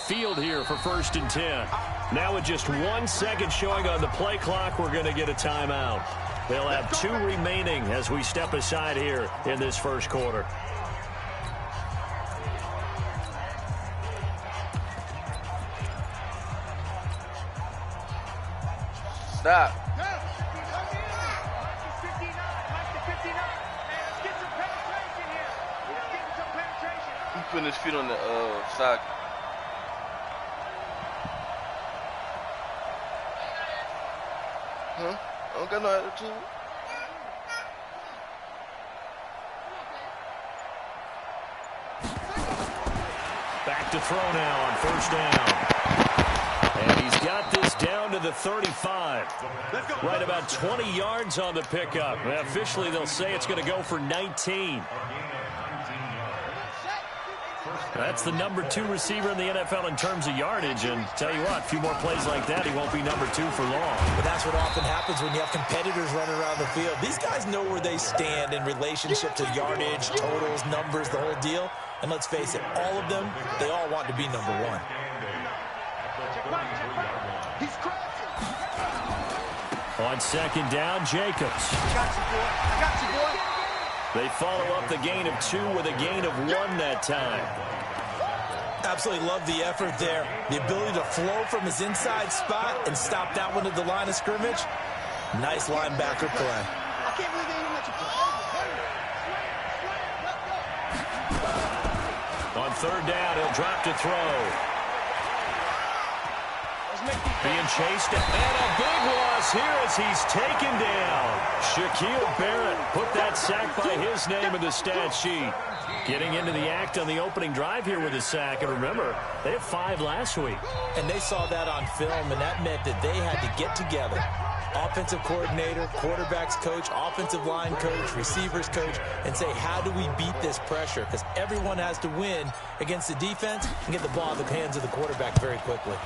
field here for 1st and 10. Now with just 1 second showing on the play clock, we're going to get a timeout. They'll have 2 remaining as we step aside here in this first quarter. Stop. He's putting his feet on the sock. Huh? I don't got no attitude. Back to throw now on 1st down. And he's got this down to the 35. Right about 20 yards on the pickup. Well, officially, they'll say it's going to go for 19. That's the number 2 receiver in the NFL in terms of yardage. And tell you what, a few more plays like that, he won't be number 2 for long. But that's what often happens when you have competitors running around the field. These guys know where they stand in relationship to yardage, totals, numbers, the whole deal. And let's face it, all of them, they all want to be number 1. On 2nd down, Jacobs. I got you, boy. I got you, boy. They follow up the gain of 2 with a gain of 1 that time. Absolutely love the effort there. The ability to flow from his inside spot and stop that one at the line of scrimmage. Nice linebacker play. I can't believe they even let you play. On 3rd down, he'll drop to throw. Being chased, and a big loss here as he's taken down. Shaquille Barrett put that sack by his name in the stat sheet. Getting into the act on the opening drive here with a sack. And remember, they had 5 last week. And they saw that on film, and that meant that they had to get together. Offensive coordinator, quarterbacks coach, offensive line coach, receivers coach, and say, how do we beat this pressure? Because everyone has to win against the defense and get the ball in the hands of the quarterback very quickly.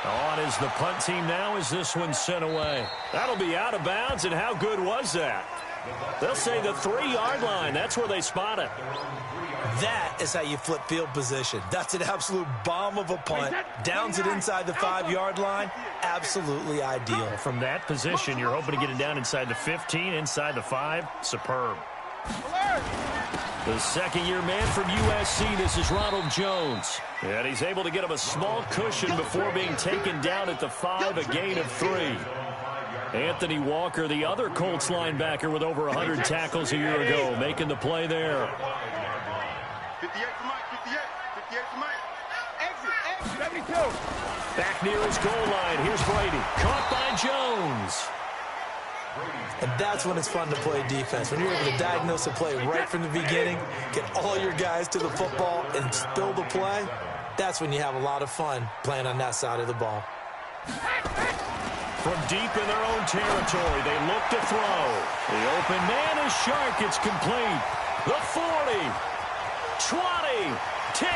On is the punt team now as this one's sent away. That'll be out of bounds, and how good was that? They'll say the 3-yard line. That's where they spot it. That is how you flip field position. That's an absolute bomb of a punt. Downs it inside the 5-yard line. Absolutely ideal. From that position, you're hoping to get it down inside the 15, inside the 5. Superb. The second-year man from USC, this is Ronald Jones. And he's able to get him a small cushion before being taken down at the 5, a gain of 3. Anthony Walker, the other Colts linebacker with over 100 tackles a year ago, making the play there. 58 for Mike, 58 for Mike. Exit, 72. Back near his goal line, here's Brady. Caught by Jones. And that's when it's fun to play defense. When you're able to diagnose a play right from the beginning, get all your guys to the football and spill the play, that's when you have a lot of fun playing on that side of the ball. From deep in their own territory, they look to throw. The open man is Shark. It's complete. The 40, 20, 10,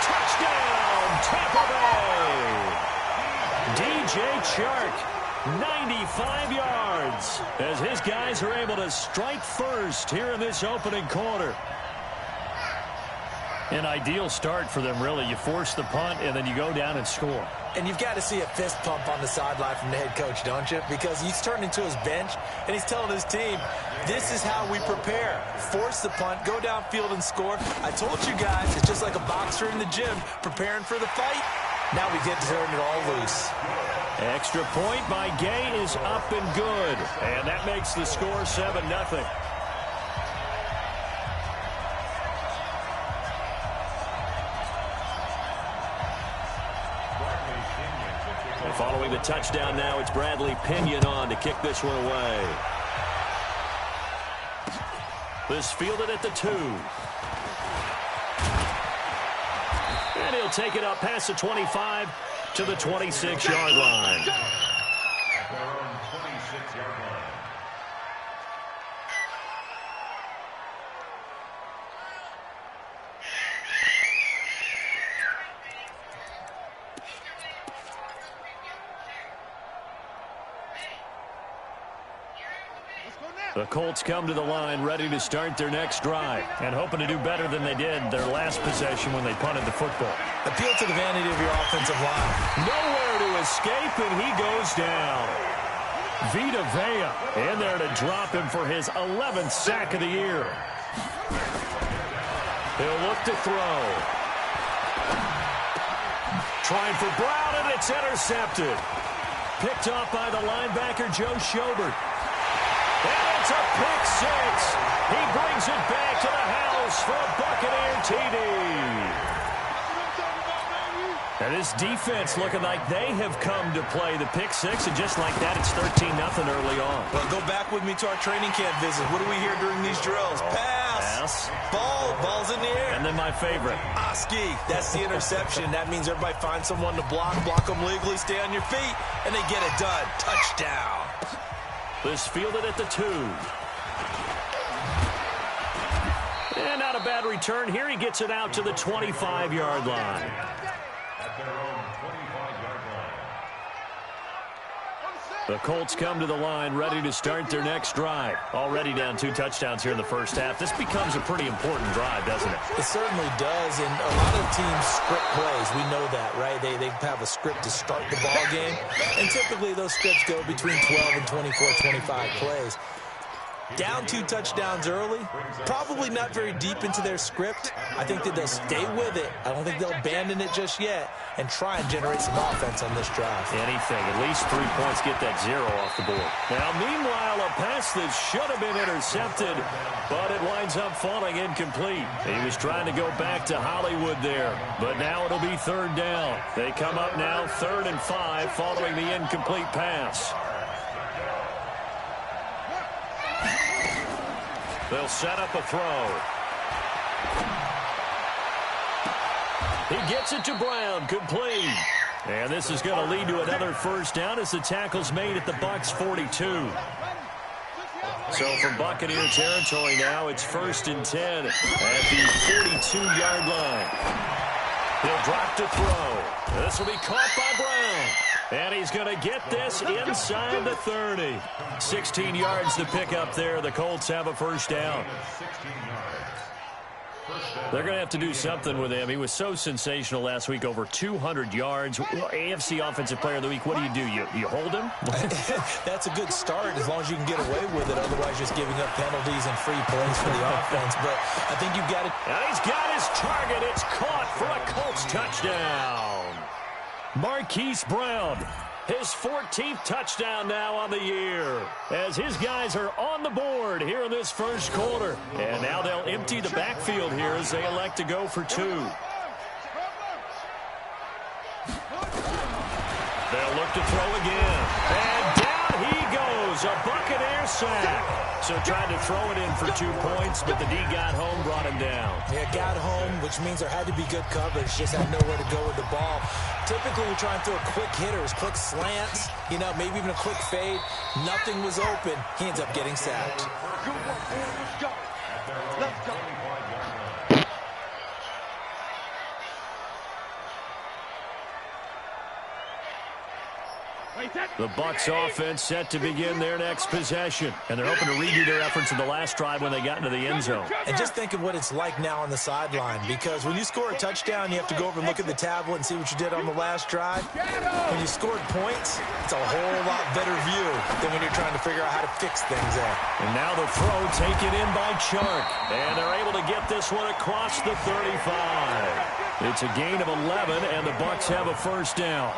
touchdown, Tampa Bay. DJ Chark, 95 yards, as his guys are able to strike first here in this opening quarter. An ideal start for them, really. You force the punt, and then you go down and score. And you've got to see a fist pump on the sideline from the head coach, don't you? Because he's turning to his bench, and he's telling his team, this is how we prepare. Force the punt, go downfield and score. I told you guys, it's just like a boxer in the gym preparing for the fight. Now we get to turn it all loose. Extra point by Gay is up and good. And that makes the score 7-0. And following the touchdown now, it's Bradley Pinion on to kick this one away. This fielded at the 2. And he'll take it up past the 25 to the 26-yard line. The Colts come to the line ready to start their next drive and hoping to do better than they did their last possession when they punted the football. Appeal to the vanity of your offensive line. Nowhere to escape, and he goes down. Vita Vea in there to drop him for his 11th sack of the year. He'll look to throw. Trying for Brown, and it's intercepted. Picked off by the linebacker, Joe Schobert. And it's a pick six. He brings it back to the house for a Buccaneer TD. And this defense looking like they have come to play the pick six, and just like that, it's 13-0 early on. Well, go back with me to our training camp visit. What do we hear during these drills? Pass. Ball's in the air. And then my favorite. Oski. That's the interception. That means everybody finds someone to block them legally, stay on your feet, and they get it done. Touchdown. This fielded at the 2. And not a bad return here. He gets it out to the 25-yard line. The Colts come to the line, ready to start their next drive. Already down 2 touchdowns here in the first half. This becomes a pretty important drive, doesn't it? It certainly does, and a lot of teams script plays. We know that, right? They have a script to start the ball game, and typically those scripts go between 12 and 24, 25 plays. Down 2 touchdowns early, probably not very deep into their script. I think that they'll stay with it. I don't think they'll abandon it just yet and try and generate some offense on this drive. Anything, at least 3 points, get that 0 off the board. Now, meanwhile, a pass that should have been intercepted, but it winds up falling incomplete. He was trying to go back to Hollywood there, but now it'll be 3rd down. They come up now 3rd and 5 following the incomplete pass. They'll set up a throw. He gets it to Brown, complete. And this is going to lead to another first down as the tackle's made at the Bucs 42. So from Buccaneer territory now, it's 1st and 10 at the 42-yard line. He'll drop to throw. This will be caught by Brown. And he's going to get this inside the 30. 16 yards to pick up there. The Colts have a first down. They're going to have to do something with him. He was so sensational last week, over 200 yards. AFC Offensive Player of the Week, what do? You hold him? That's a good start as long as you can get away with it. Otherwise, just giving up penalties and free plays for the offense. But I think you've got it. And he's got his target. It's caught for a Colts touchdown. Marquise Brown, his 14th touchdown now on the year, as his guys are on the board here in this first quarter. And now they'll empty the backfield here as they elect to go for 2. They'll look to throw again. And down he goes, a Buccaneer sack. So tried to throw it in for 2 points, but the D got home, brought him down. Yeah, got home, which means there had to be good coverage. Just had nowhere to go with the ball. Typically, we try and throw quick hitters, quick slants, maybe even a quick fade. Nothing was open. He ends up getting sacked. Let's go. Let's go. The Bucs offense set to begin their next possession. And they're hoping to redo their efforts in the last drive when they got into the end zone. And just think of what it's like now on the sideline, because when you score a touchdown, you have to go over and look at the tablet and see what you did on the last drive. When you scored points, it's a whole lot better view than when you're trying to figure out how to fix things there. And now the throw taken in by Chark. And they're able to get this one across the 35. It's a gain of 11, and the Bucs have a first down.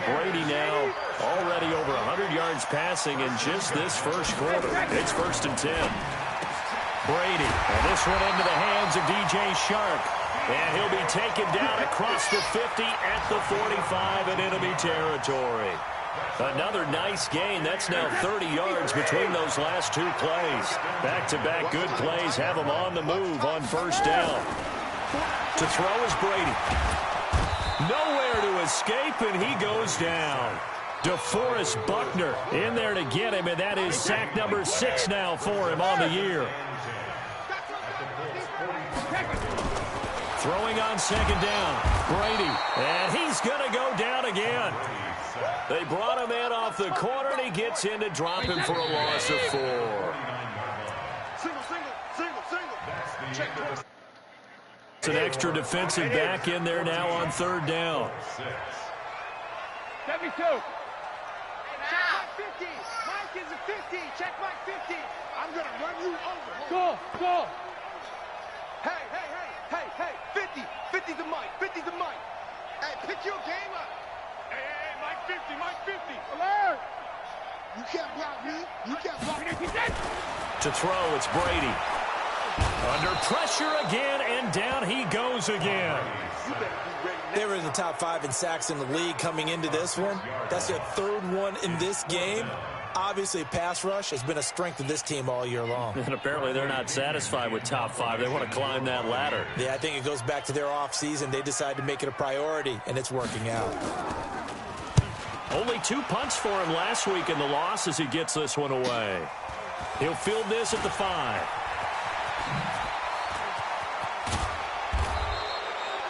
Brady now already over 100 yards passing in just this first quarter. It's 1st and 10. Brady, and this one into the hands of DJ Chark. And he'll be taken down across the 50 at the 45 in enemy territory. Another nice gain. That's now 30 yards between those last 2 plays. Back-to-back good plays have them on the move on first down. To throw is Brady. Nowhere to escape, and he goes down. DeForest Buckner in there to get him, and that is sack number 6 now for him on the year. Throwing on 2nd down. Brady, and he's going to go down again. They brought him in off the corner, and he gets in to drop him for a loss of 4. Single. Check. It's an extra defensive back in there now on third down. 72. Check Mike 50. Mike is a 50. Check Mike 50. I'm going to run you over. Go. Hey. 50. 50 to Mike. 50 to Mike. Hey, pick your game up. Hey, Mike 50. Mike 50. Alert. You can't block me. You can't block me. To throw, it's Brady. Under pressure again, and down he goes again. They were in the top 5 in sacks in the league coming into this one. That's their third one in this game. Obviously, pass rush has been a strength of this team all year long. And apparently they're not satisfied with top 5. They want to climb that ladder. Yeah, I think it goes back to their offseason. They decided to make it a priority, and it's working out. Only 2 punts for him last week in the loss as he gets this one away. He'll field this at the 5.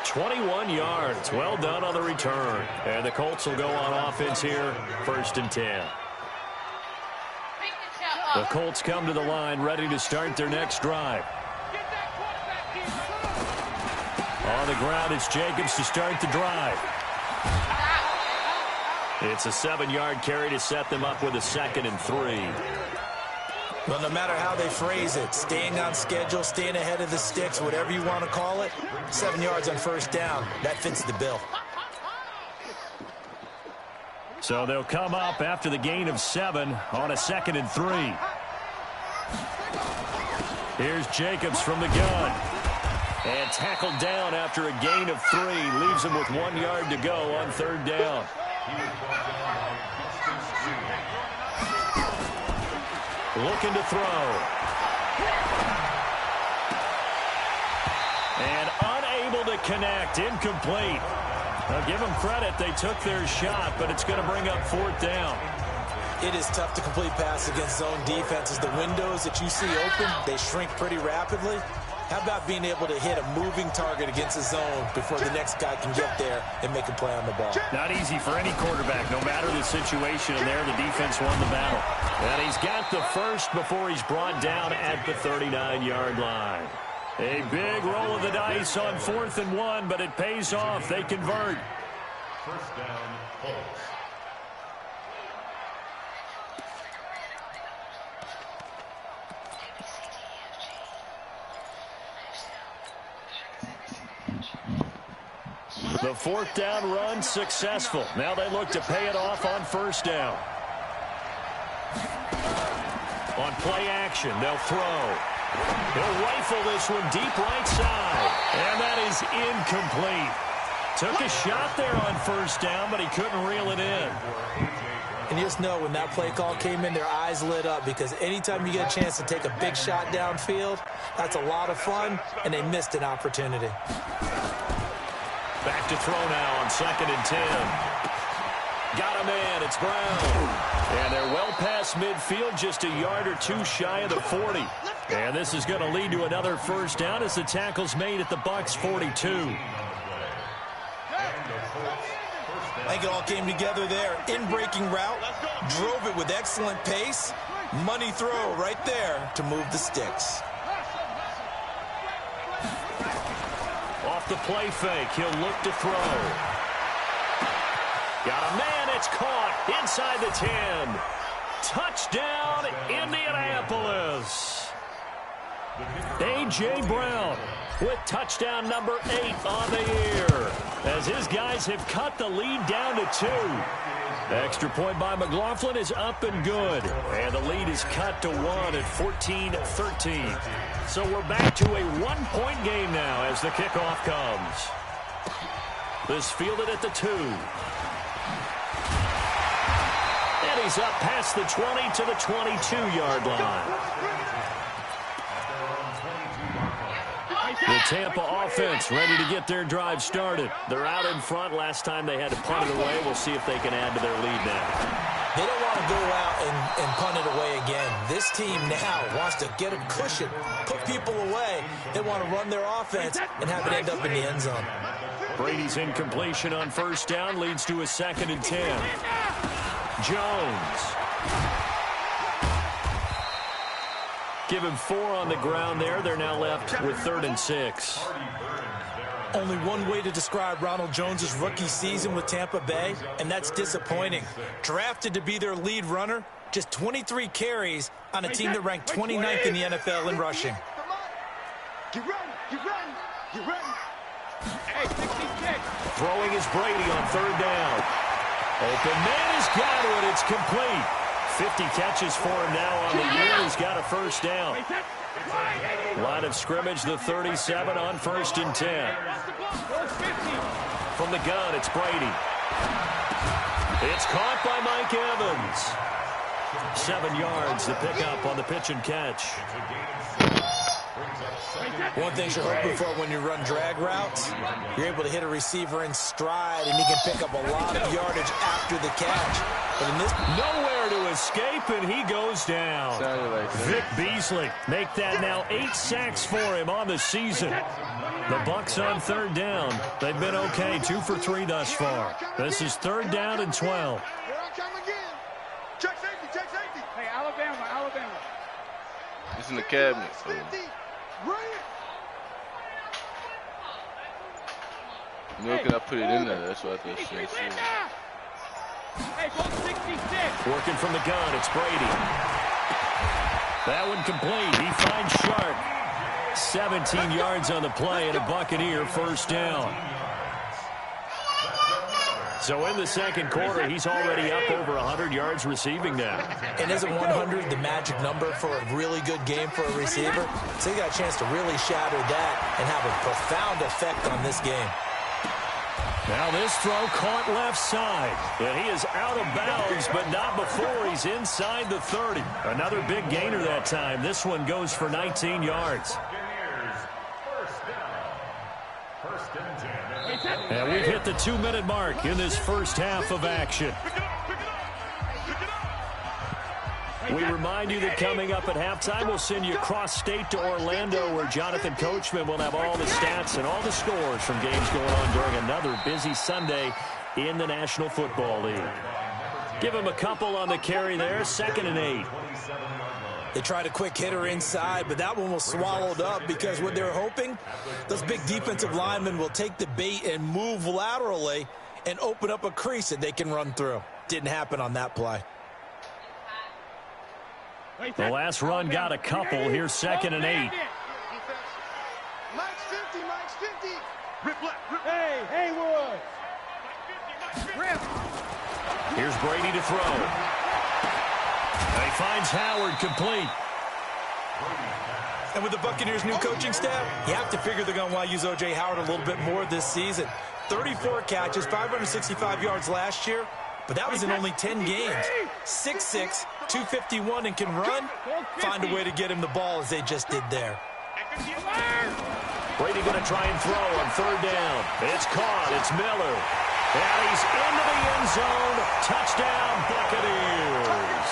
21 yards. Well done on the return. And the Colts will go on offense here, 1st and 10. The Colts come to the line, ready to start their next drive. On the ground, it's Jacobs to start the drive. It's a 7-yard carry to set them up with a 2nd and 3. Well, no matter how they phrase it, staying on schedule, staying ahead of the sticks, whatever you want to call it, 7 yards on 1st down, that fits the bill. So they'll come up after the gain of 7 on a 2nd and 3. Here's Jacobs from the gun. And tackled down after a gain of 3. Leaves him with 1 yard to go on 3rd down. Looking to throw. And unable to connect. Incomplete. Now give them credit. They took their shot, but it's going to bring up 4th down. It is tough to complete passes against zone defenses. The windows that you see open, they shrink pretty rapidly. How about being able to hit a moving target against a zone before the next guy can get there and make a play on the ball? Not easy for any quarterback, no matter the situation, and there the defense won the battle. And he's got the first before he's brought down at the 39-yard line. A big roll of the dice on 4th and 1, but it pays off. They convert. 1st down, Colts. The 4th down run successful. Now they look to pay it off on 1st down. On play action, they'll throw. He'll rifle this one deep right side. And that is incomplete. Took a shot there on 1st down, but he couldn't reel it in. And you just know when that play call came in, their eyes lit up, because anytime you get a chance to take a big shot downfield, that's a lot of fun, and they missed an opportunity. Back to throw now on 2nd and 10. Got a man, it's Brown. And they're well past midfield, just a yard or 2 shy of the 40. And this is going to lead to another 1st down as the tackle's made at the Bucs 42. I think it all came together there. In-breaking route, drove it with excellent pace. Money throw right there to move the sticks. Off the play fake, he'll look to throw. Got a man, it's caught inside the 10. Touchdown, Indianapolis. A.J. Brown with touchdown number 8 on the year, as his guys have cut the lead down to 2. Extra point by McLaughlin is up and good, and the lead is cut to 1 at 14-13. So we're back to a 1-point game now as the kickoff comes. This fielded at the 2. And he's up past the 20 to the 22-yard line. The Tampa offense ready to get their drive started. They're out in front. Last time they had to punt it away. We'll see if they can add to their lead now. They don't want to go out and punt it away again. This team now wants to get a cushion, put people away. They want to run their offense and have it end up in the end zone. Brady's incompletion on 1st down leads to a 2nd and 10. Jones. Give him 4 on the ground there. They're now left with 3rd and 6. Only one way to describe Ronald Jones' rookie season with Tampa Bay, and that's disappointing. Drafted to be their lead runner, just 23 carries on a team that ranked 29th in the NFL in rushing. Get ready, get ready, get ready. Hey, 66. Throwing is Brady on third down. Open man has got it. It's complete. 50 catches for him now on the year. He's got a first down. Line of scrimmage, the 37 on 1st and 10. From the gun, it's Brady. It's caught by Mike Evans. 7 yards, the pickup on the pitch and catch. One thing you're hoping for when you run drag routes, you're able to hit a receiver in stride, and he can pick up a lot of yardage after the catch. But in this, nowhere to escape, and he goes down. Vic Beasley make that now 8 sacks for him on the season. The Bucs on third down. They've been okay, 2 for 3 thus far. This is 3rd down and 12. Here I come again. Check safety, check safety. Hey, Alabama, Alabama. It's in the cabinet. So. Nor can I put it in there. That's what I thought she said. Hey, go 66. Working from the gun, it's Brady. That one complete. He finds Sharp. 17 yards on the play and a Buccaneer first down. So in the second quarter, he's already up over 100 yards receiving now. And isn't 100 the magic number for a really good game for a receiver? So he got a chance to really shatter that and have a profound effect on this game. Now this throw caught left side. And he is out of bounds, but not before he's inside the 30. Another big gainer that time. This one goes for 19 yards. And we've hit the 2-minute mark in this first half of action. We remind you that coming up at halftime, we'll send you cross-state to Orlando, where Jonathan Coachman will have all the stats and all the scores from games going on during another busy Sunday in the National Football League. Give him a couple on the carry there, 2nd and 8. They tried a quick hitter inside, but that one was swallowed up because what they're hoping, those big defensive linemen will take the bait and move laterally and open up a crease that they can run through. Didn't happen on that play. The last run got a couple. Here's 2nd and 8. Mike's 50, Mike's 50. Rip left, rip. Hey, Haywood. Rip. Here's Brady to throw. And he finds Howard complete. And with the Buccaneers' new coaching staff, you have to figure they're going to want to use O.J. Howard a little bit more this season. 34 catches, 565 yards last year, but that was in only 10 games. 6'6", 251, and can run. Find a way to get him the ball as they just did there. Brady going to try and throw on 3rd down. It's caught. It's Miller. And he's into the end zone. Touchdown, Buccaneers.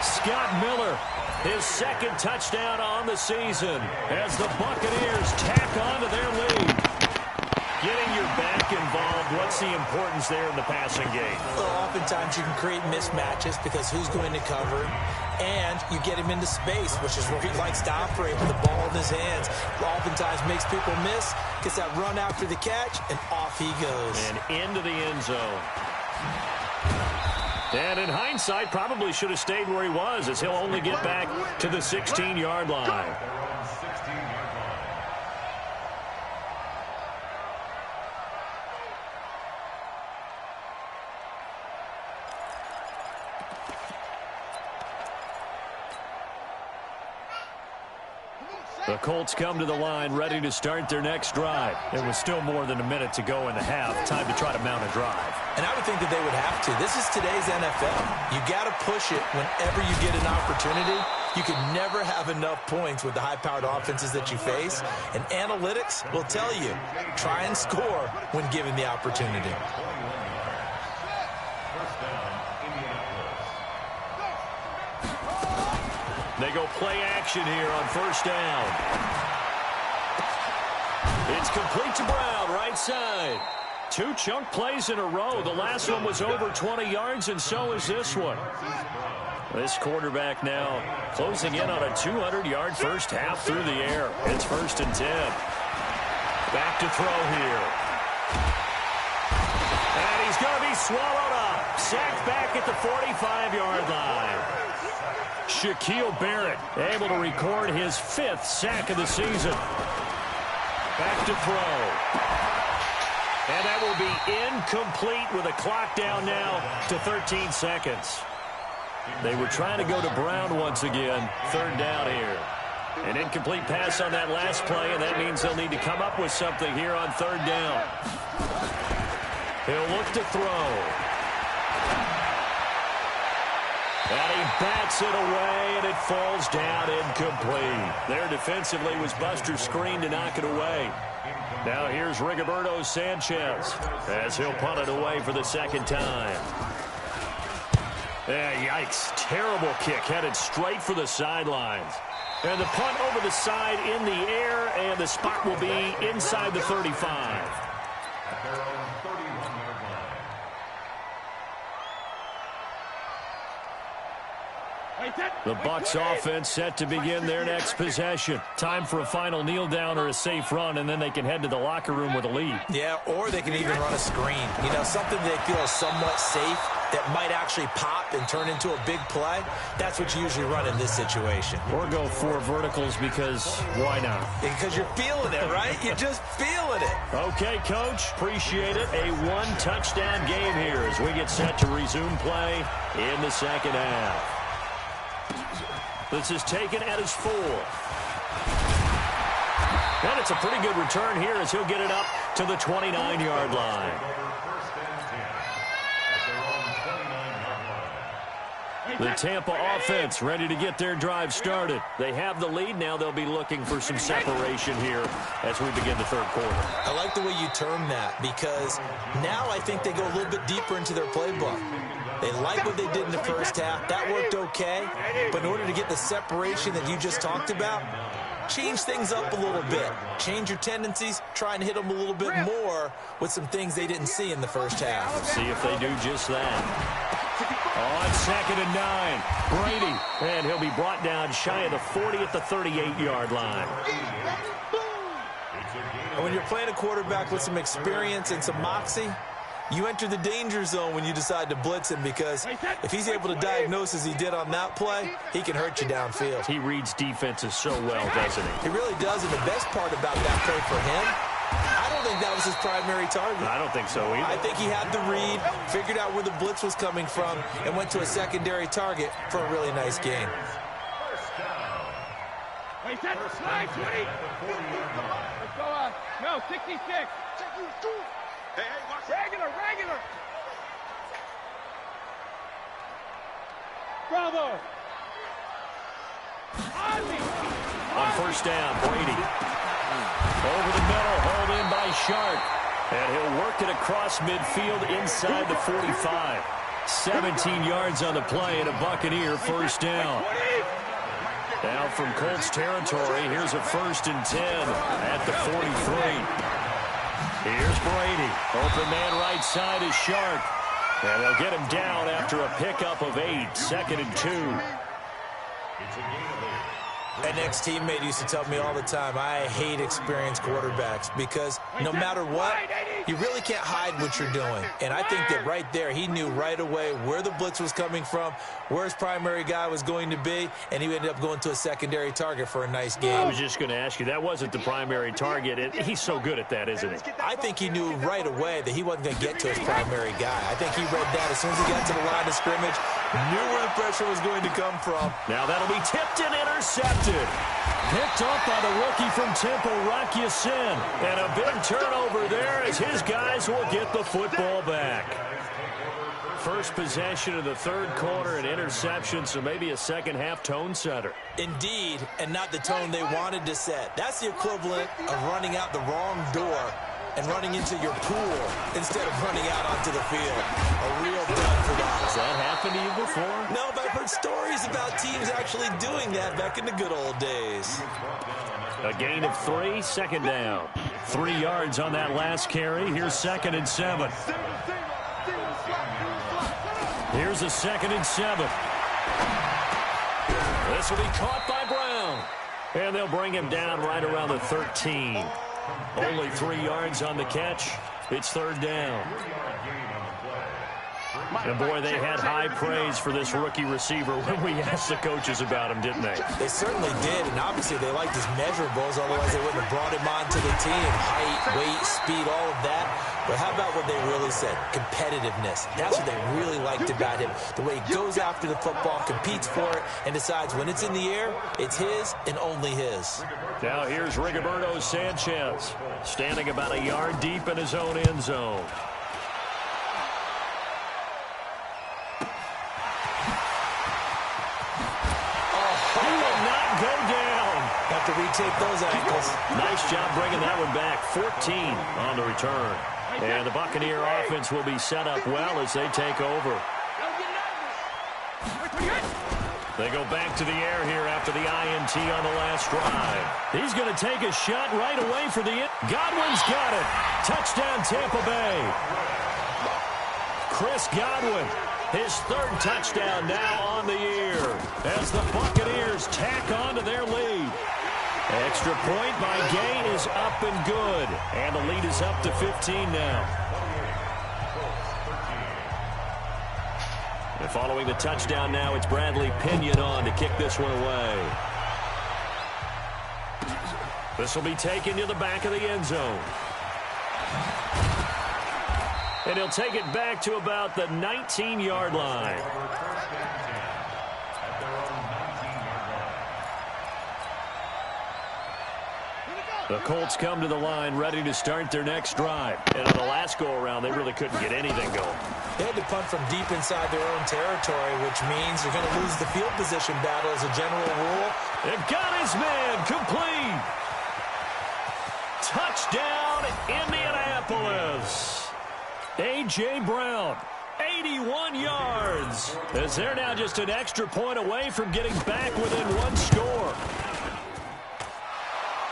Scott Miller, his 2nd touchdown on the season as the Buccaneers tack on to their lead. Getting your back involved, what's the importance there in the passing game? Well, oftentimes you can create mismatches because who's going to cover him, and you get him into space, which is where he likes to operate with the ball in his hands. Oftentimes makes people miss, gets that run after the catch, and off he goes. And into the end zone. And in hindsight, probably should have stayed where he was, as he'll only get back to the 16-yard line. The Colts come to the line ready to start their next drive. It was still more than a minute to go in the half. Time to try to mount a drive. And I would think that they would have to. This is today's NFL. You got to push it whenever you get an opportunity. You can never have enough points with the high-powered offenses that you face. And analytics will tell you, try and score when given the opportunity. They go play action here on 1st down. It's complete to Brown, right side. 2 chunk plays in a row. The last one was over 20 yards, and so is this one. This quarterback now closing in on a 200-yard first half through the air. It's 1st and 10. Back to throw here. And he's going to be swallowed up. Sacked back at the 45-yard line. Shaquille Barrett able to record his 5th sack of the season. Back to throw. And that will be incomplete with a clock down now to 13 seconds. They were trying to go to Brown once again. 3rd down here. An incomplete pass on that last play, and that means they'll need to come up with something here on 3rd down. He'll look to throw. And he bats it away, and it falls down incomplete. There defensively was Buster's screen to knock it away. Now here's Rigoberto Sanchez as he'll punt it away for the 2nd time. Yikes. Terrible kick headed straight for the sidelines. And the punt over the side in the air, and the spot will be inside the 35. The Bucs offense set to begin their next possession. Time for a final kneel down or a safe run, and then they can head to the locker room with a lead. Yeah, or they can even run a screen. You know, something they feel is somewhat safe that might actually pop and turn into a big play. That's what you usually run in this situation. Or go 4 verticals because why not? Because you're feeling it, right? You're just feeling it. Okay, Coach. Appreciate it. A 1-touchdown game here as we get set to resume play in the 2nd half. This is taken at his 4. And it's a pretty good return here as he'll get it up to the 29-yard line. The Tampa offense ready to get their drive started. They have the lead. Now they'll be looking for some separation here as we begin the 3rd quarter. I like the way you term that because now I think they go a little bit deeper into their playbook. They like what they did in the 1st half. That worked okay. But in order to get the separation that you just talked about, change things up a little bit. Change your tendencies. Try and hit them a little bit more with some things they didn't see in the 1st half. Let's see if they do just that. On 2nd and 9, Brady. And he'll be brought down shy of the 40 at the 38-yard line. And when you're playing a quarterback with some experience and some moxie, you enter the danger zone when you decide to blitz him because if he's able to diagnose as he did on that play, he can hurt you downfield. He reads defenses so well, doesn't he? He really does, and the best part about that play for him, I don't think that was his primary target. I don't think so either. I think he had the read, figured out where the blitz was coming from, and went to a secondary target for a really nice gain. Wait, that's slide, 20. Let's go, no, 66. Hey, watch regular. Bravo. On 1st down, Brady. Over the middle, hauled in by Sharp. And he'll work it across midfield inside the 45. 17 yards on the play and a Buccaneer 1st down. Now from Colts territory, here's a 1st and 10 at the 43. Here's Brady. Open man right side is Sharp. And they'll get him down after a pickup of 8. 2nd and 2. An ex-teammate used to tell me all the time, I hate experienced quarterbacks because no matter what, you really can't hide what you're doing. And I think that right there, he knew right away where the blitz was coming from, where his primary guy was going to be, and he ended up going to a secondary target for a nice game. I was just going to ask you, that wasn't the primary target. He's so good at that, isn't he? I think he knew right away that he wasn't going to get to his primary guy. I think he read that as soon as he got to the line of scrimmage, knew where the pressure was going to come from. Now that'll be tipped and intercepted. Picked up by the rookie from Temple, Rocky Sin. And a big turnover there as his guys will get the football back. First possession of the 3rd quarter, an interception, so maybe a 2nd half tone setter. Indeed, and not the tone they wanted to set. That's the equivalent of running out the wrong door and running into your pool instead of running out onto the field. A real dud for that. Has that happened to you before? No, but I've heard stories about teams actually doing that back in the good old days. A gain of 3, 2nd down. 3 yards on that last carry. Here's 2nd and 7. Here's a 2nd and 7. This will be caught by Brown. And they'll bring him down right around the 13. Only 3 yards on the catch. It's third down. And boy, they had high praise for this rookie receiver when we asked the coaches about him, didn't they? They certainly did, and obviously they liked his measurables, otherwise they wouldn't have brought him onto the team. Height, weight, speed, all of that. But how about what they really said? Competitiveness. That's what they really liked about him. The way he goes after the football, competes for it, and decides when it's in the air, it's his and only his. Now here's Rigoberto Sanchez, standing about a yard deep in his own end zone. Have to retake those ankles. Nice job bringing that one back. 14 on the return. And the Buccaneer offense will be set up well as they take over. They go back to the air here after the INT on the last drive. He's going to take a shot right away for the end. Godwin's got it. Touchdown, Tampa Bay. Chris Godwin, his third touchdown now on the year as the Buccaneers tack on to their lead. Extra point by Gay is up and good. And the lead is up to 15 now. And following the touchdown now, it's Bradley Pinion on to kick this one away. This will be taken to the back of the end zone. And he'll take it back to about the 19-yard line. The Colts come to the line ready to start their next drive. And on the last go-around, they really couldn't get anything going. They had to punt from deep inside their own territory, which means they're going to lose the field position battle as a general rule. They've got his man complete. Touchdown, Indianapolis. A.J. Brown, 81 yards. As they're now just an extra point away from getting back within one score.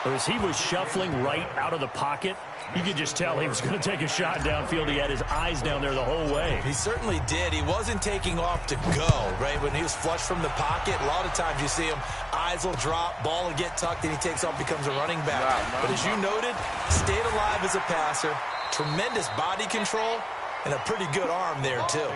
As he was shuffling right out of the pocket, you could just tell he was going to take a shot downfield. He had his eyes down there the whole way. He certainly did. He wasn't taking off to go, right? When he was flush from the pocket, a lot of times you see him, eyes will drop, ball will get tucked, and he takes off, becomes a running back. Wow, but as you noted, stayed alive as a passer, tremendous body control, and a pretty good arm there, too.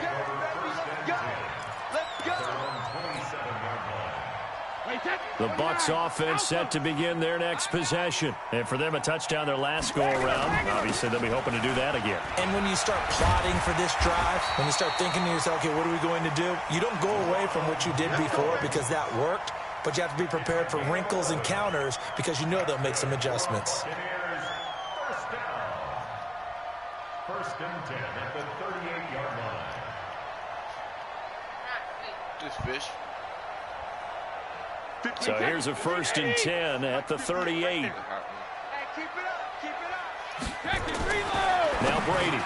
The Bucs offense set to begin their next possession. And for them, a touchdown their last go-around. Obviously, they'll be hoping to do that again. And when you start plotting for this drive, when you start thinking to yourself, okay, what are we going to do? You don't go away from what you did before because that worked, but you have to be prepared for wrinkles and counters because you know they'll make some adjustments. First and 10 at the 38-yard line. This fish. So here's a first and 10 at the 38. Hey, keep it up, keep it up. Check it, reload. Now Brady.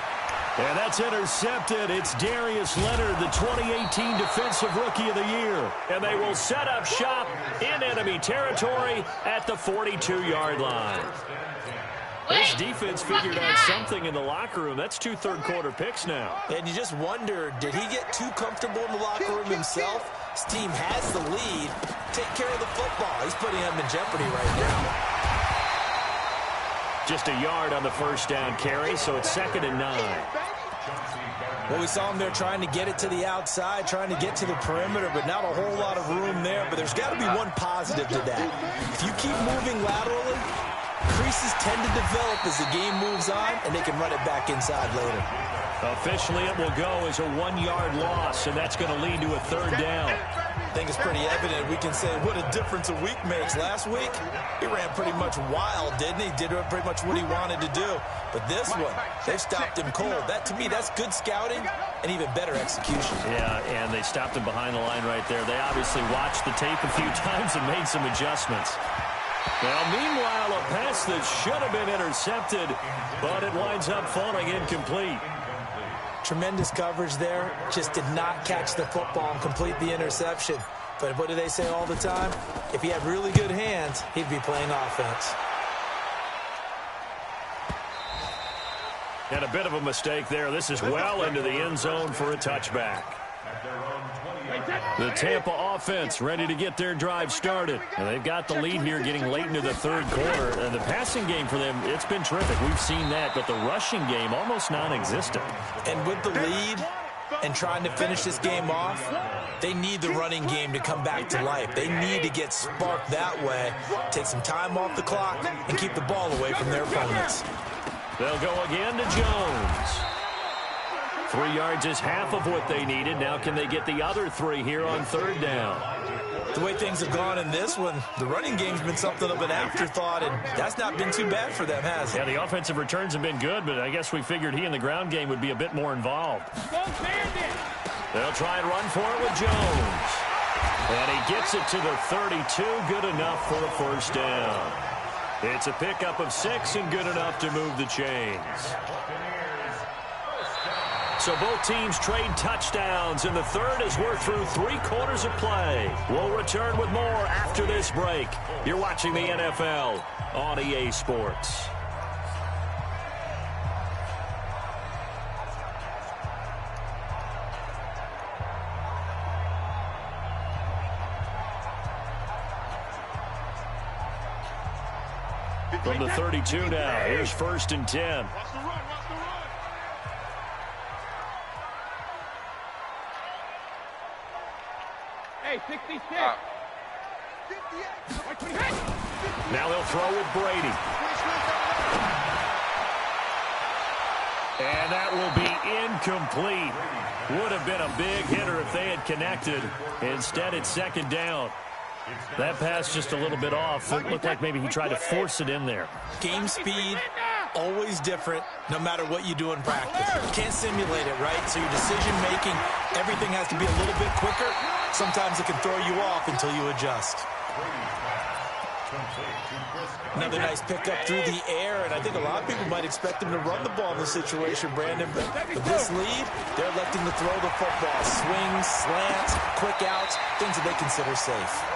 And that's intercepted. It's Darius Leonard, the 2018 Defensive Rookie of the Year. And they will set up shop in enemy territory at the 42-yard line. This defense figured out something in the locker room. That's 2 third-quarter picks now. And you just wonder, did he get too comfortable in the locker room himself? His team has the lead. Take care of the football. He's putting them in jeopardy right now. Just a yard on the first down carry, so it's 2nd and 9. Well, we saw him there trying to get it to the outside, trying to get to the perimeter, but not a whole lot of room there. But there's got to be one positive to that. If you keep moving laterally, creases tend to develop as the game moves on, and they can run it back inside later. Officially, it will go as a 1-yard loss, and that's going to lead to a 3rd down. I think it's pretty evident. We can say what a difference a week makes. Last week, he ran pretty much wild, didn't he? Did pretty much what he wanted to do. But this one, they've stopped him cold. That, to me, that's good scouting and even better execution. Yeah, and they stopped him behind the line right there. They obviously watched the tape a few times and made some adjustments. Now, meanwhile, a pass that should have been intercepted, but it winds up falling incomplete. Tremendous coverage there. Just did not catch the football and complete the interception. But what do they say all the time? If he had really good hands, he'd be playing offense. And a bit of a mistake there. This is well into the end zone for a touchback. At their own 28. The Tampa offense ready to get their drive started. And they've got the lead here getting late into the third quarter. And the passing game for them, it's been terrific. We've seen that, but the rushing game almost non-existent. And with the lead and trying to finish this game off, they need the running game to come back to life. They need to get sparked that way, take some time off the clock, and keep the ball away from their opponents. They'll go again to Jones. 3 yards is half of what they needed. Now can they get the other 3 here on third down? The way things have gone in this one, the running game's been something of an afterthought, and that's not been too bad for them, has it? Yeah, the offensive returns have been good, but I guess we figured he in the ground game would be a bit more involved. They'll try and run for it with Jones. And he gets it to the 32, good enough for a first down. It's a pickup of 6 and good enough to move the chains. So both teams trade touchdowns, and the third as we're through 3 quarters of play. We'll return with more after this break. You're watching the NFL on EA Sports. From the 32 now, here's 1st and 10. Watch the run, watch the run. Hey, 66. 58. Now they'll throw with Brady. And that will be incomplete. Would have been a big hitter if they had connected. Instead, it's 2nd down. That pass just a little bit off. It looked like maybe he tried to force it in there. Game speed, always different, no matter what you do in practice. You can't simulate it, right? So your decision-making, everything has to be a little bit quicker. Sometimes it can throw you off until you adjust. Another nice pickup through the air, and I think a lot of people might expect him to run the ball in this situation, Brandon. But with this lead, they're electing to throw the football. Swings, slants, quick outs, things that they consider safe.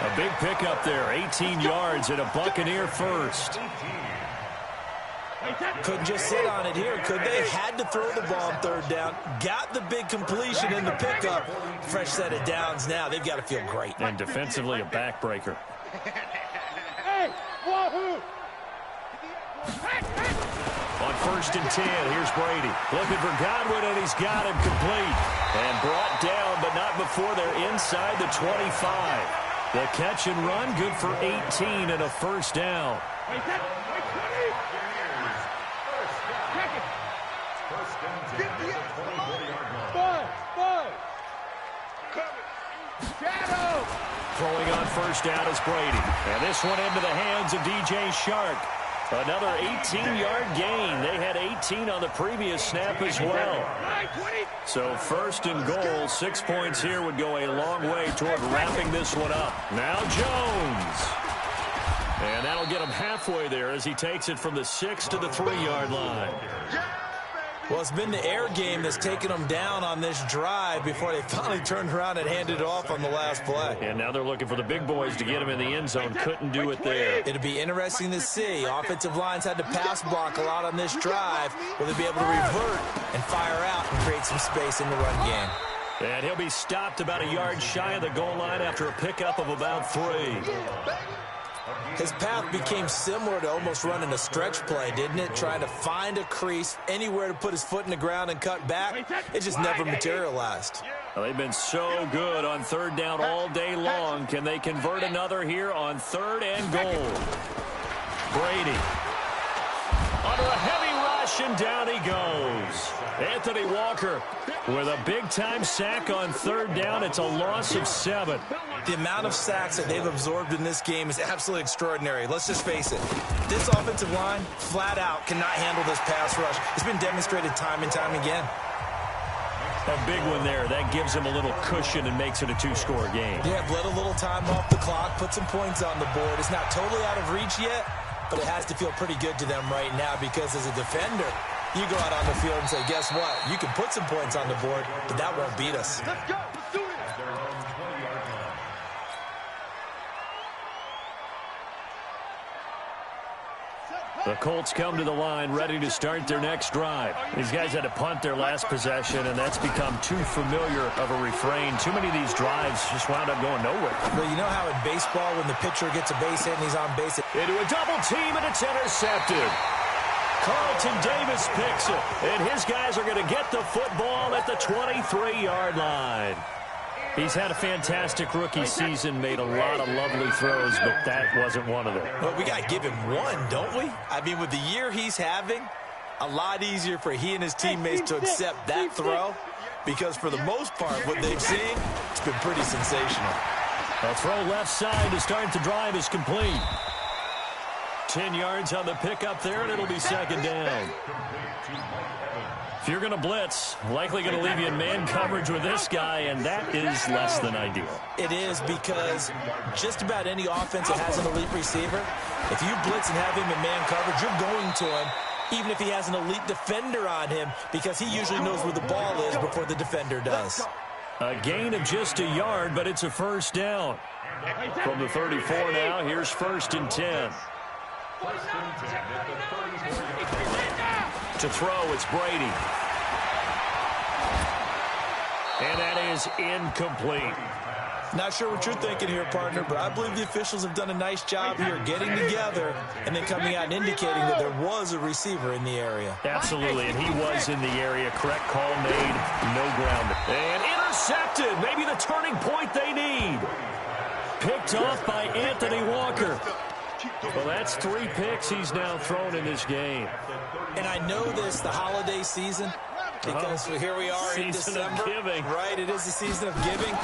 A big pickup there, 18 yards and a Buccaneer first. Couldn't just sit on it here, could they? Had to throw the ball on 3rd down. Got the big completion in the pickup. Fresh set of downs now. They've got to feel great. And defensively, a backbreaker. Hey, wahoo! On 1st and 10, here's Brady. Looking for Godwin, and he's got him complete. And brought down, but not before they're inside the 25. The catch and run, good for 18 and a first down. Throwing on 1st down is Brady. And this one into the hands of DJ Shark. Another 18-yard gain. They had 18 on the previous snap as well. So 1st and goal, 6 points here would go a long way toward wrapping this one up. Now Jones. And that'll get him halfway there as he takes it from the 6 to the 3-yard line. Well, it's been the air game that's taken them down on this drive before they finally turned around and handed it off on the last play. And now they're looking for the big boys to get him in the end zone. Couldn't do it there. It'll be interesting to see. Offensive lines had to pass block a lot on this drive. Will they be able to revert and fire out and create some space in the run game? And he'll be stopped about a yard shy of the goal line after a pickup of about 3. His path became similar to almost running a stretch play, didn't it? Trying to find a crease, anywhere to put his foot in the ground and cut back. It just never materialized. Well, they've been so good on 3rd down all day long. Can they convert another here on 3rd and goal? Brady. Under a heavy rush, and down he goes. Anthony Walker with a big-time sack on 3rd down. It's a loss of 7. The amount of sacks that they've absorbed in this game is absolutely extraordinary. Let's just face it. This offensive line, flat out, cannot handle this pass rush. It's been demonstrated time and time again. A big one there. That gives him a little cushion and makes it a 2-score game. Yeah, bled a little time off the clock, put some points on the board. It's not totally out of reach yet, but it has to feel pretty good to them right now because as a defender, you go out on the field and say, guess what? You can put some points on the board, but that won't beat us. Let's go. Let's do it. Set, The Colts come to the line ready to start their next drive. These guys had to punt their last possession, and that's become too familiar of a refrain. Too many of these drives just wound up going nowhere. But you know how in baseball when the pitcher gets a base hit and he's on base? Into a double team, and it's intercepted. Carlton Davis picks it, and his guys are going to get the football at the 23-yard line. He's had a fantastic rookie season, made a lot of lovely throws, but that wasn't one of them. Well, we got to give him one, don't we? I mean, with the year he's having, a lot easier for he and his teammates to accept that throw because for the most part, what they've seen, it's been pretty sensational. A throw left side to start the drive is complete. 10 yards on the pickup there, and it'll be second down. If you're going to blitz, likely going to leave you in man coverage with this guy, and that is less than ideal. It is because just about any offense that has an elite receiver, if you blitz and have him in man coverage, you're going to him, even if he has an elite defender on him, because he usually knows where the ball is before the defender does. A gain of just a yard, but it's a first down. From the 34 now, here's 1st and 10. To throw, it's Brady. And that is incomplete. Not sure what you're thinking here, partner, but I believe the officials have done a nice job here getting together and then coming out and indicating that there was a receiver in the area. Absolutely, and he was in the area. Correct call made, no ground. And intercepted, maybe the turning point they need. Picked off by Anthony Walker. Well, that's 3 picks he's now thrown in this game. And I know this, the holiday season, because here we are in December. Of giving. Right, it is the season of giving.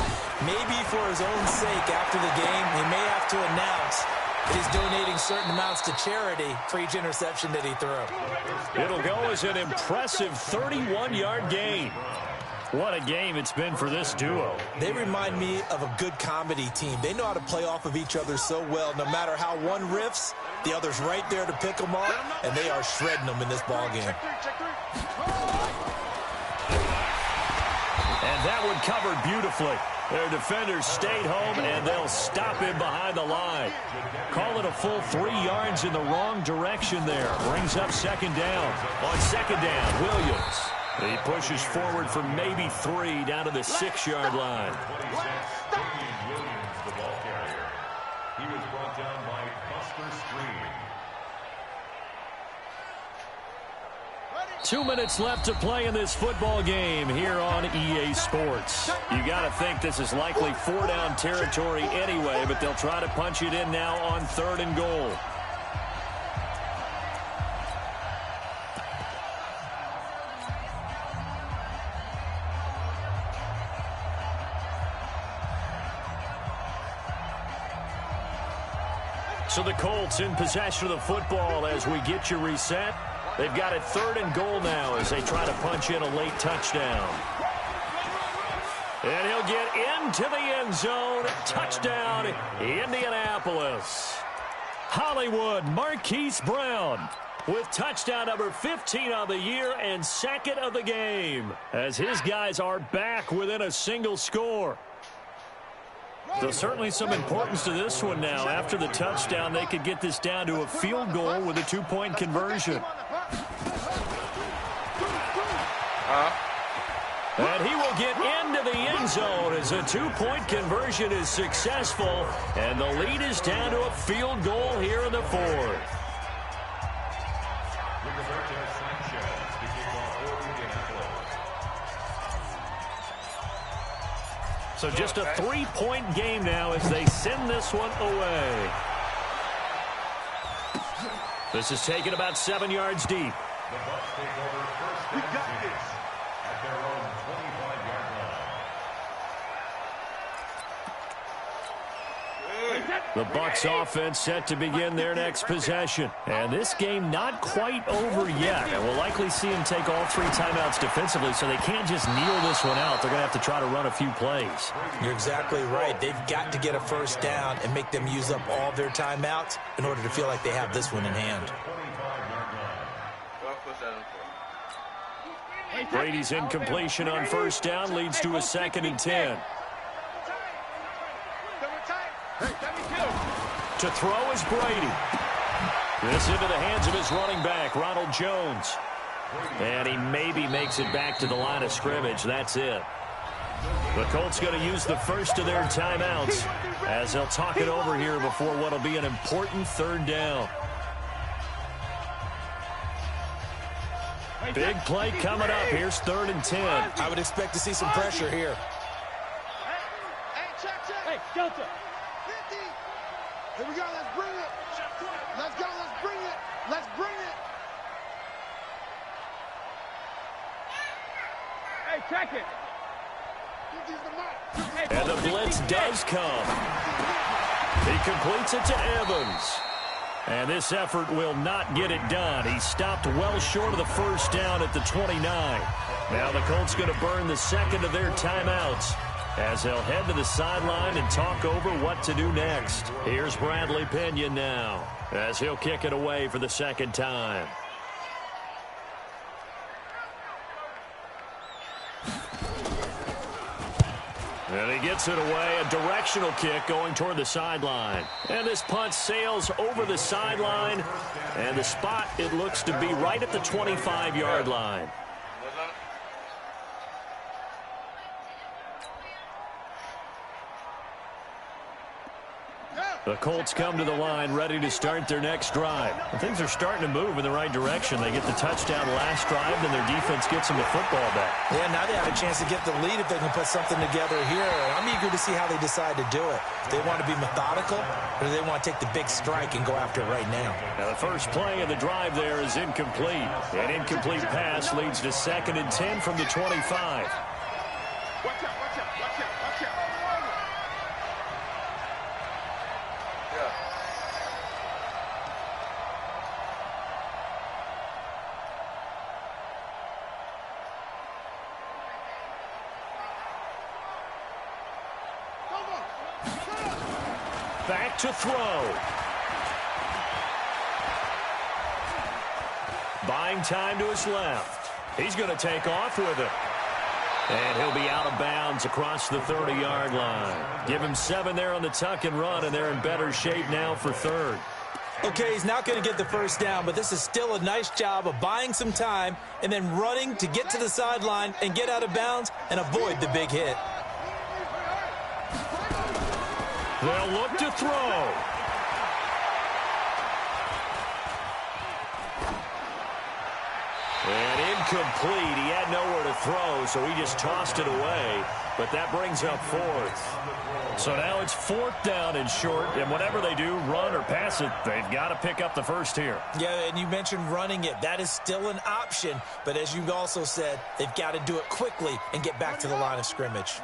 Maybe for his own sake after the game, he may have to announce that he's donating certain amounts to charity for each interception that he threw. It'll go as an impressive 31-yard gain. What a game it's been for this duo. They remind me of a good comedy team. They know how to play off of each other so well. No matter how one riffs, the other's right there to pick them up, and they are shredding them in this ball game. And that one covered beautifully. Their defenders stayed home, and they'll stop him behind the line. Call it a full 3 yards in the wrong direction there. Brings up second down. On second down, Williams. He pushes forward for maybe 3 down to the 6-yard line. Williams, the ball carrier. He was brought down by Buster Stream. 2 minutes left to play in this football game here on EA Sports. You got to think this is likely 4-down territory anyway, but they'll try to punch it in now on 3rd and goal. So the Colts in possession of the football as we get you reset. They've got it 3rd and goal now as they try to punch in a late touchdown. And he'll get into the end zone. Touchdown, Indianapolis. Hollywood Marquise Brown with touchdown number 15 on the year and 2nd of the game as his guys are back within a single score. So certainly some importance to this one now. After the touchdown, they could get this down to a field goal with a 2-point conversion. And he will get into the end zone as a 2-point conversion is successful. And the lead is down to a field goal here in the 4th. So just a 3-point game now as they send this one away. This is taken about 7 yards deep. The Bucs take over 1st and 10 at their own 25-yard line. The Bucs offense set to begin their next possession. And this game not quite over yet. And we'll likely see them take all 3 timeouts defensively, so they can't just kneel this one out. They're going to have to try to run a few plays. You're exactly right. They've got to get a first down and make them use up all their timeouts in order to feel like they have this one in hand. Brady's incompletion on first down leads to a 2nd and 10. To throw is Brady. This into the hands of his running back, Ronald Jones. And he maybe makes it back to the line of scrimmage. That's it. The Colts going to use the first of their timeouts as they'll talk it over here before what will be an important third down. Big play coming up. Here's 3rd and 10. I would expect to see some pressure here. Hey, Delta. 50. Here we go. Let's bring it. Let's go. Let's bring it. Let's bring it. Hey, check it. And the blitz does come. He completes it to Evans. And this effort will not get it done. He stopped well short of the first down at the 29. Now the Colts going to burn the second of their timeouts as they'll head to the sideline and talk over what to do next. Here's Bradley Pinion now as he'll kick it away for the second time. And he gets it away, a directional kick going toward the sideline. And this punt sails over the sideline. And the spot, it looks to be right at the 25-yard line. The Colts come to the line ready to start their next drive. And things are starting to move in the right direction. They get the touchdown last drive, then their defense gets them the football back. Yeah, now they have a chance to get the lead if they can put something together here. I'm eager to see how they decide to do it. Do they want to be methodical, or do they want to take the big strike and go after it right now? Now the first play of the drive there is incomplete. An incomplete pass leads to 2nd and 10 from the 25. Watch out, watch out, watch out, watch out. Back to throw. Buying time to his left. He's going to take off with it. And he'll be out of bounds across the 30-yard line. Give him 7 there on the tuck and run, and they're in better shape now for 3rd. Okay, he's not going to get the first down, but this is still a nice job of buying some time and then running to get to the sideline and get out of bounds and avoid the big hit. They'll look to throw. And incomplete. He had nowhere to throw, so he just tossed it away. But that brings up 4th. So now it's 4th down and short, and whatever they do, run or pass it, they've got to pick up the first here. Yeah, and you mentioned running it. That is still an option, but as you've also said, they've got to do it quickly and get back to the line of scrimmage.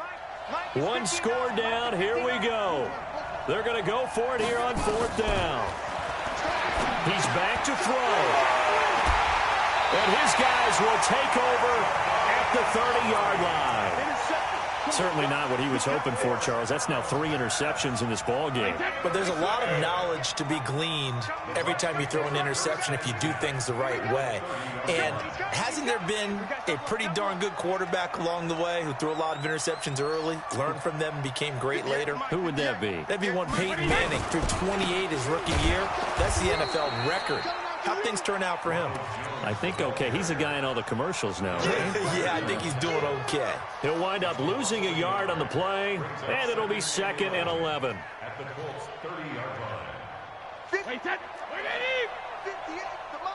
1 score down. Here we go. They're going to go for it here on 4th down. He's back to throw. And his guys will take over at the 30-yard line. Certainly not what he was hoping for, Charles. That's now 3 interceptions in this ball game. But there's a lot of knowledge to be gleaned every time you throw an interception if you do things the right way. And hasn't there been a pretty darn good quarterback along the way who threw a lot of interceptions early, learned from them, and became great later? Who would that be? That'd be one Peyton Manning. Threw 28 his rookie year. That's the NFL record. How'd things turn out for him? I think okay. He's a guy in all the commercials now, right? Yeah, I think he's doing okay. He'll wind up losing a yard on the play, and it'll be 2nd and 11. At the Colts' 30-yard line. Wait, 58, come on.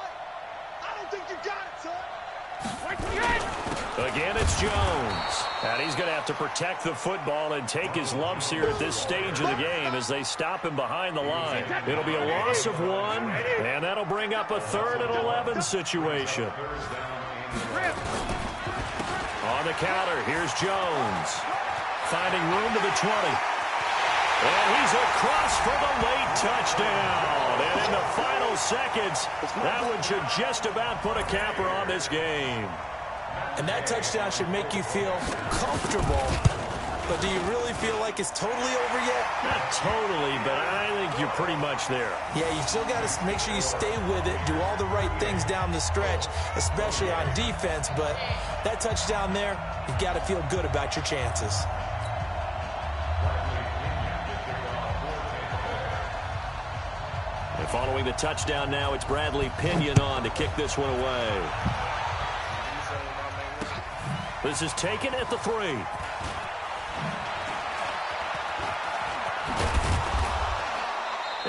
I don't think you got it, son. Again, it's Jones. And he's going to have to protect the football and take his lumps here at this stage of the game as they stop him behind the line. It'll be a loss of 1, and that'll bring up a 3rd and 11 situation. On the counter, here's Jones. Finding room to the 20. And he's across for the late touchdown. And in the final seconds, that one should just about put a capper on this game. And that touchdown should make you feel comfortable. But do you really feel like it's totally over yet? Not totally, but I think you're pretty much there. Yeah, you still got to make sure you stay with it, do all the right things down the stretch, especially on defense. But that touchdown there, you've got to feel good about your chances. following the touchdown now, it's Bradley Pinion on to kick this one away. This is taken at the 3.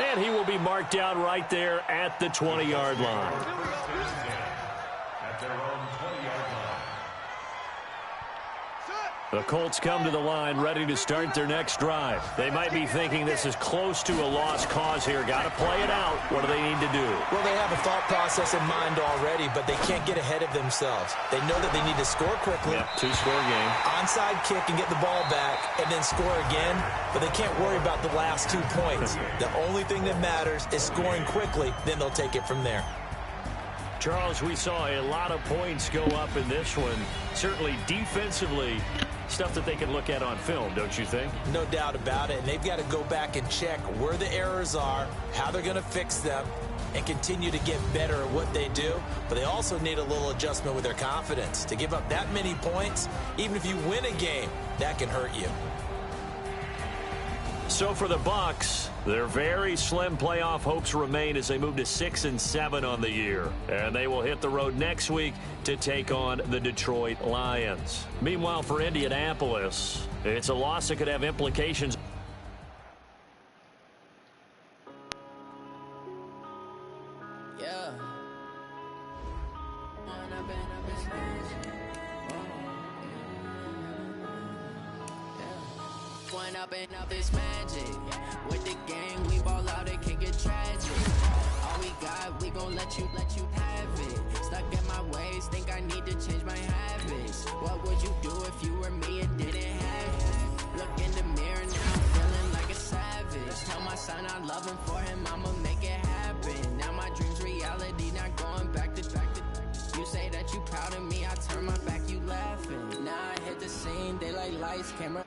And he will be marked down right there at the 20-yard line. At their own 20-yard line. The Colts come to the line ready to start their next drive. They might be thinking this is close to a lost cause here. Got to play it out. What do they need to do? Well, they have a thought process in mind already, but they can't get ahead of themselves. They know that they need to score quickly. Yep, 2-score game. Onside kick and get the ball back and then score again, but they can't worry about the last 2 points. The only thing that matters is scoring quickly, then they'll take it from there. Charles, we saw a lot of points go up in this one. Certainly defensively, stuff that they can look at on film, don't you think? No doubt about it. And they've got to go back and check where the errors are, how they're going to fix them, and continue to get better at what they do. But they also need a little adjustment with their confidence. To give up that many points, even if you win a game, that can hurt you. So for the Bucs, their very slim playoff hopes remain as they move to 6-7 on the year. And they will hit the road next week to take on the Detroit Lions. Meanwhile, for Indianapolis, it's a loss that could have implications. Yeah. Up this magic. With the game, we ball out, it can get tragic. All we got, we gon' let you have it. Stuck in my ways, think I need to change my habits. What would you do if you were me and didn't have it? Look in the mirror now, I'm feeling like a savage. Tell my son I love him, for him I'ma make it happen. Now my dream's reality, not going back to. You say that you proud of me, I turn my back, you laughing. Now I hit the scene, they like lights, camera.